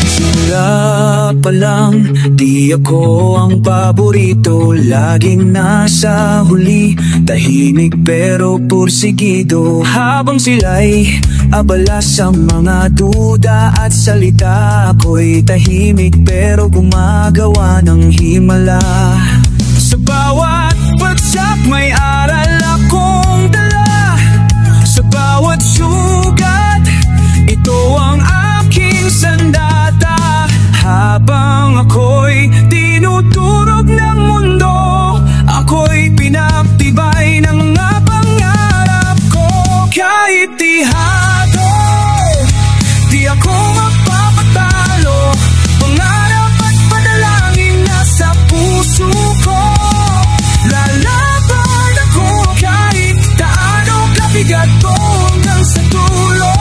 Simula pa lang, di ako ang paborito. Laging nasa huli, tahimik pero pursigido. Habang sila'y abala sa mga duda at salita, ako'y tahimik pero gumagawa ng himala. Sa bawat bagsak may aral akong dala. Sa bawat sugat, ito ang aking sandata. Habang ako'y tinutulog ng mundo, ako'y pinagtibay ng mga pangarap ko. Kahit tihado, di ako magpapatalo. Pangarap at panalangin nasa puso ko. Lalaban ako kahit gaano kabigat ko. Hanggang sa dulo,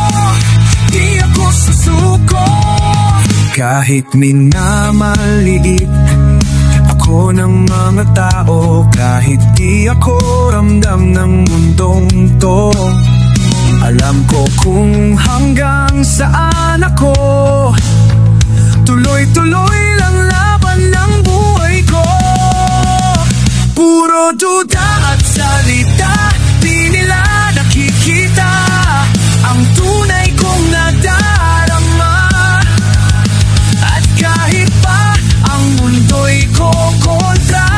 di ako susuko. Kahit minamaliit ako ng mga tao, kahit di ako ramdam ng mundong to, alam ko kung hanggang saan ako. Tuloy-tuloy lang laban ng buhay ko. Puro duda at salita, di nila nakikita ang tunay kong nadarama. Kahit pa ang mundo'y kokontra,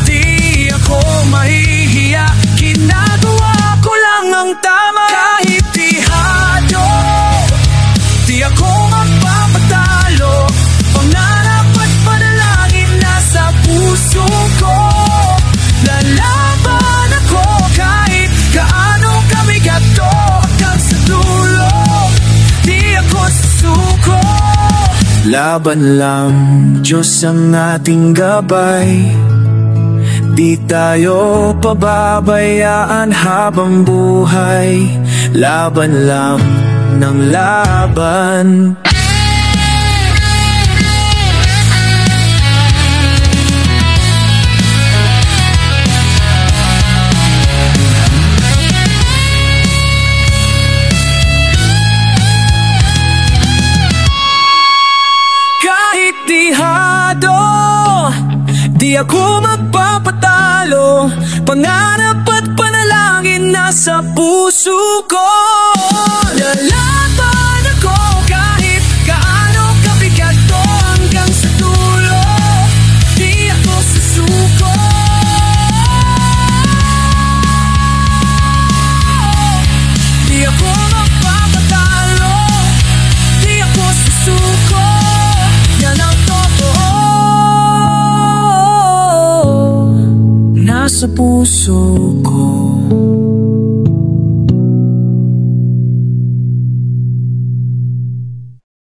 di ako mahihiya. Ginagawa ko lang ang tama. Kahit tihado, di ako magpapatalo. Pangarap at panalangin nasa puso ko. Lalaban ako kahit gaano kabigat to. Hanggang sa dulo, di ako susuko. Laban lang, Diyos ang ating gabay. Di tayo pababayaan habang buhay. Laban lang ng laban. Tihado, di ako magpapatalo. Pangarap at panalangin nasa puso ko. Lalaban ako kahit gaano kabigat to. Hanggang sa dulo, di ako susuko. Di ako magpapatalo, di ako susuko. Yan ang totoo, nasa puso ko.